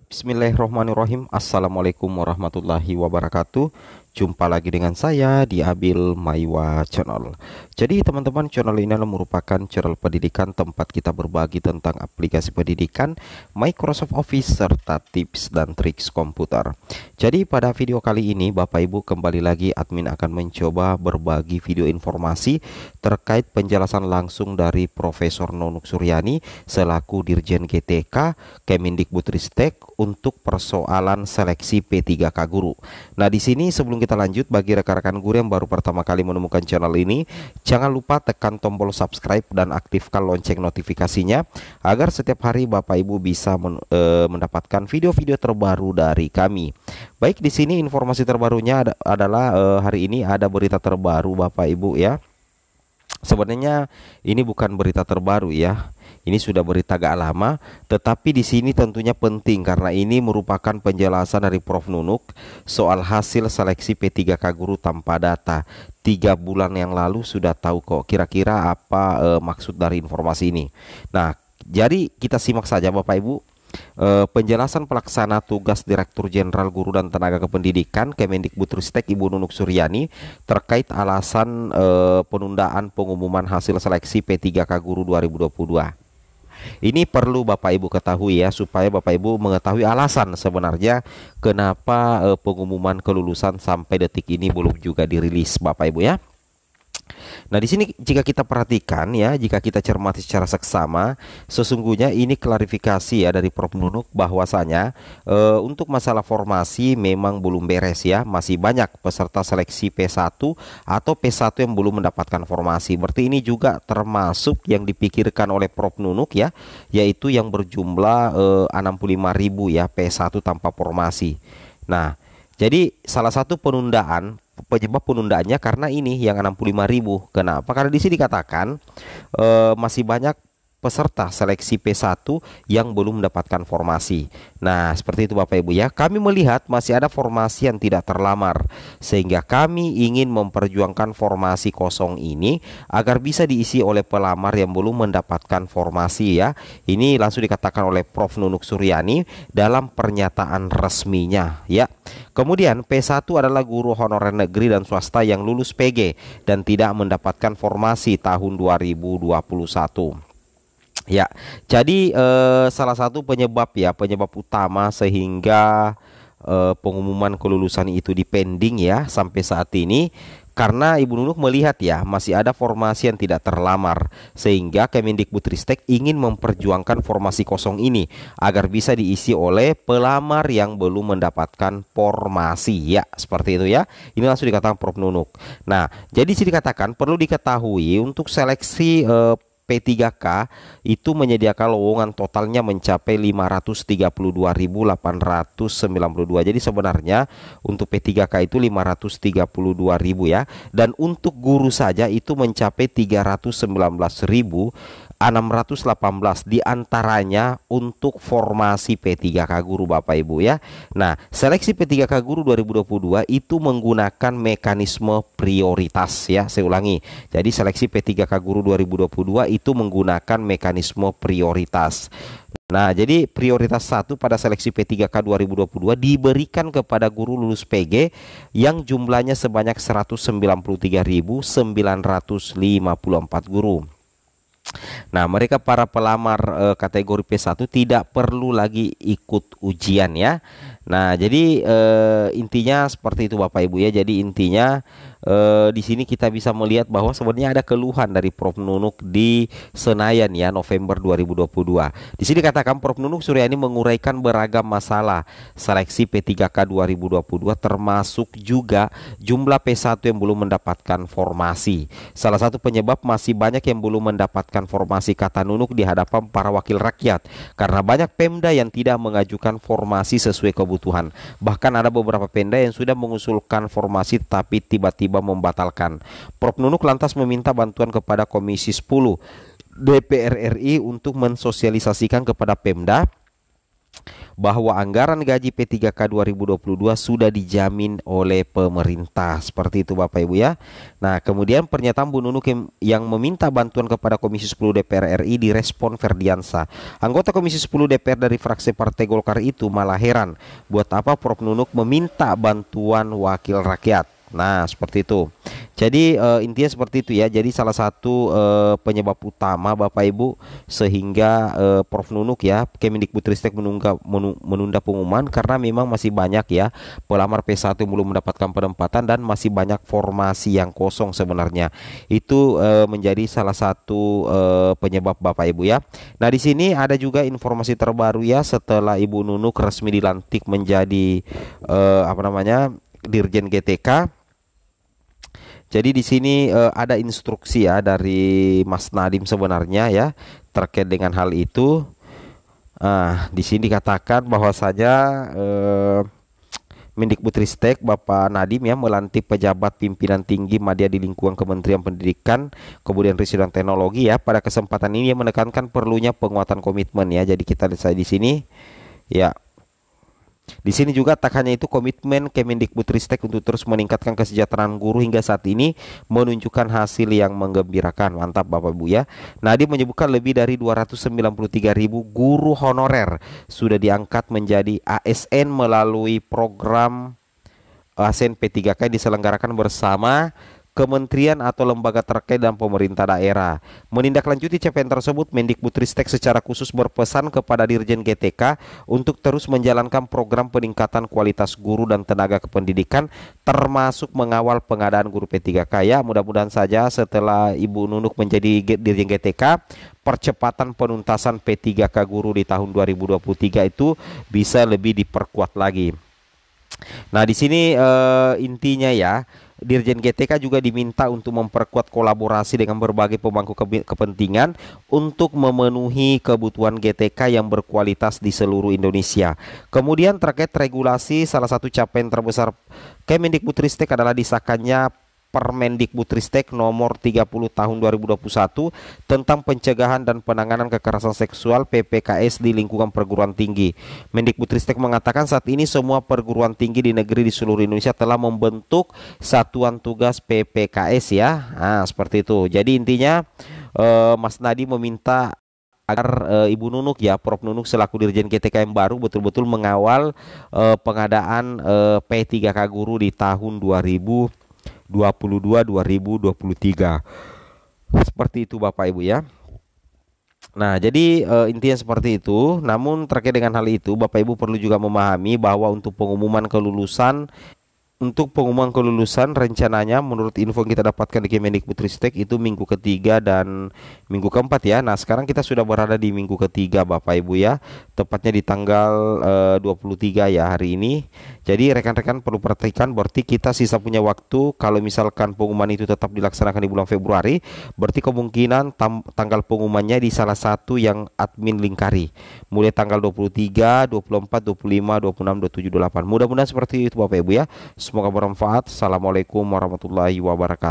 Bismillahirrahmanirrahim. Assalamualaikum warahmatullahi wabarakatuh. Jumpa lagi dengan saya di Abil Maiwa Channel. Jadi teman-teman, channel ini adalah merupakan channel pendidikan tempat kita berbagi tentang aplikasi pendidikan, Microsoft Office, serta tips dan triks komputer. Jadi pada video kali ini Bapak Ibu, kembali lagi admin akan mencoba berbagi video informasi terkait penjelasan langsung dari Profesor Nunuk Suryani selaku Dirjen GTK Kemendikbudristek untuk persoalan seleksi P3K guru. Nah, di sini sebelum kita lanjut, bagi rekan-rekan guru yang baru pertama kali menemukan channel ini, jangan lupa tekan tombol subscribe dan aktifkan lonceng notifikasinya agar setiap hari Bapak Ibu bisa mendapatkan video-video terbaru dari kami. Baik, di sini informasi terbarunya adalah hari ini ada berita terbaru Bapak Ibu ya. Sebenarnya ini bukan berita terbaru ya. Ini sudah berita agak lama, tetapi di sini tentunya penting karena ini merupakan penjelasan dari Prof Nunuk soal hasil seleksi P3K guru tanpa data. 3 bulan yang lalu sudah tahu kok kira-kira apa maksud dari informasi ini. Nah, jadi kita simak saja Bapak Ibu. Penjelasan pelaksana tugas Direktur Jenderal Guru dan Tenaga Kependidikan Kemendikbudristek Ibu Nunuk Suryani terkait alasan penundaan pengumuman hasil seleksi P3K guru 2022. Ini perlu Bapak Ibu ketahui ya, supaya Bapak Ibu mengetahui alasan sebenarnya kenapa pengumuman kelulusan sampai detik ini belum juga dirilis Bapak Ibu ya. Nah, di sini jika kita perhatikan ya, jika kita cermati secara seksama, sesungguhnya ini klarifikasi ya dari Prof Nunuk bahwasanya untuk masalah formasi memang belum beres ya, masih banyak peserta seleksi P1 atau P1 yang belum mendapatkan formasi. Berarti ini juga termasuk yang dipikirkan oleh Prof Nunuk ya, yaitu yang berjumlah 65.000 ya P1 tanpa formasi. Nah, jadi salah satu penyebab penundaannya karena ini yang 65.000. Kenapa? Karena di sini dikatakan masih banyak peserta seleksi P1 yang belum mendapatkan formasi. Nah, seperti itu Bapak Ibu ya. Kami melihat masih ada formasi yang tidak terlamar, sehingga kami ingin memperjuangkan formasi kosong ini agar bisa diisi oleh pelamar yang belum mendapatkan formasi ya. Ini langsung dikatakan oleh Prof Nunuk Suryani dalam pernyataan resminya ya. Kemudian P1 adalah guru honorer negeri dan swasta yang lulus PG dan tidak mendapatkan formasi tahun 2021. Ya, jadi salah satu penyebab utama sehingga pengumuman kelulusan itu dipending ya sampai saat ini, karena Ibu Nunuk melihat ya masih ada formasi yang tidak terlamar, sehingga Kemendikbudristek ingin memperjuangkan formasi kosong ini agar bisa diisi oleh pelamar yang belum mendapatkan formasi ya, seperti itu ya. Ini langsung dikatakan Prof Nunuk. Nah, jadi sini dikatakan perlu diketahui untuk seleksi P3K itu menyediakan lowongan totalnya mencapai 532.892. Jadi sebenarnya untuk P3K itu 532.000 ya. Dan untuk guru saja itu mencapai 319.618, diantaranya untuk formasi P3K guru Bapak Ibu ya. Nah, seleksi P3K guru 2022 itu menggunakan mekanisme prioritas ya. Saya ulangi. Jadi seleksi P3K guru 2022 itu menggunakan mekanisme prioritas. Nah, jadi prioritas 1 pada seleksi P3K 2022 diberikan kepada guru lulus PG yang jumlahnya sebanyak 193.954 guru. Nah, mereka para pelamar kategori P1 tidak perlu lagi ikut ujian ya. Nah, jadi intinya seperti itu Bapak Ibu ya. Jadi intinya di sini kita bisa melihat bahwa sebenarnya ada keluhan dari Prof Nunuk di Senayan ya, November 2022. Di sini katakan Prof Nunuk Suryani menguraikan beragam masalah seleksi P3K 2022 termasuk juga jumlah P1 yang belum mendapatkan formasi. Salah satu penyebab masih banyak yang belum mendapatkan formasi, kata Nunuk di hadapan para wakil rakyat, karena banyak Pemda yang tidak mengajukan formasi sesuai kebutuhan. Bahkan ada beberapa Pemda yang sudah mengusulkan formasi tapi tiba-tiba membatalkan. Prof Nunuk lantas meminta bantuan kepada Komisi 10 DPR RI untuk mensosialisasikan kepada Pemda bahwa anggaran gaji P3K 2022 sudah dijamin oleh pemerintah. Seperti itu Bapak Ibu ya. Nah, kemudian pernyataan Bu Nunuk yang meminta bantuan kepada Komisi 10 DPR RI direspon Ferdiansa. Anggota Komisi 10 DPR dari fraksi Partai Golkar itu malah heran, buat apa Prof Nunuk meminta bantuan wakil rakyat. Nah, seperti itu. Jadi intinya seperti itu ya. Jadi salah satu penyebab utama Bapak Ibu sehingga Prof Nunuk ya Kemendikbudristek menunda pengumuman karena memang masih banyak ya pelamar P1 yang belum mendapatkan penempatan dan masih banyak formasi yang kosong sebenarnya. Itu menjadi salah satu penyebab Bapak Ibu ya. Nah, di sini ada juga informasi terbaru ya setelah Ibu Nunuk resmi dilantik menjadi Dirjen GTK. Jadi di sini ada instruksi ya dari Mas Nadiem sebenarnya ya terkait dengan hal itu. Di sini dikatakan bahwasanya Mendikbudristek Bapak Nadiem ya melantik pejabat pimpinan tinggi media di lingkungan Kementerian Pendidikan, kemudian Riset dan Teknologi ya. Pada kesempatan ini ia menekankan perlunya penguatan komitmen ya. Jadi kita lihat di sini ya. Di sini juga tak hanya itu komitmen Kemendikbudristek untuk terus meningkatkan kesejahteraan guru hingga saat ini menunjukkan hasil yang menggembirakan. Mantap Bapak Ibu ya. Nadiem menyebutkan lebih dari 293.000 guru honorer sudah diangkat menjadi ASN melalui program ASN P3K yang diselenggarakan bersama kementerian atau lembaga terkait dan pemerintah daerah. Menindaklanjuti capaian tersebut, Mendikbudristek secara khusus berpesan kepada Dirjen GTK untuk terus menjalankan program peningkatan kualitas guru dan tenaga kependidikan, termasuk mengawal pengadaan guru P3K ya. Mudah-mudahan saja setelah Ibu Nunuk menjadi Dirjen GTK, percepatan penuntasan P3K guru di tahun 2023 itu bisa lebih diperkuat lagi. Nah, di sini intinya ya, Dirjen GTK juga diminta untuk memperkuat kolaborasi dengan berbagai pemangku kepentingan untuk memenuhi kebutuhan GTK yang berkualitas di seluruh Indonesia. Kemudian terkait regulasi, salah satu capaian terbesar Kemendikbudristek adalah disahkannya Permendikbudristek nomor 30 tahun 2021 tentang pencegahan dan penanganan kekerasan seksual PPKS di lingkungan perguruan tinggi. Mendikbudristek mengatakan saat ini semua perguruan tinggi di negeri di seluruh Indonesia telah membentuk satuan tugas PPKS ya. Nah, seperti itu. Jadi intinya Mas Nadiem meminta agar Ibu Nunuk ya, Prof Nunuk selaku Dirjen GTK yang baru betul-betul mengawal pengadaan P3K guru di tahun 2022-2023. Seperti itu Bapak Ibu ya. Nah, jadi intinya seperti itu. Namun terkait dengan hal itu, Bapak Ibu perlu juga memahami bahwa untuk pengumuman kelulusan rencananya menurut info yang kita dapatkan di Kemendikbudristek itu minggu ketiga dan minggu keempat ya. Nah, sekarang kita sudah berada di minggu ketiga Bapak Ibu ya, tepatnya di tanggal 23 ya hari ini. Jadi rekan-rekan perlu perhatikan, berarti kita sisa punya waktu. Kalau misalkan pengumuman itu tetap dilaksanakan di bulan Februari, berarti kemungkinan tanggal pengumumannya di salah satu yang admin lingkari, mulai tanggal 23, 24, 25, 26, 27, 28. Mudah-mudahan seperti itu Bapak Ibu ya. Semoga bermanfaat. Assalamualaikum warahmatullahi wabarakatuh.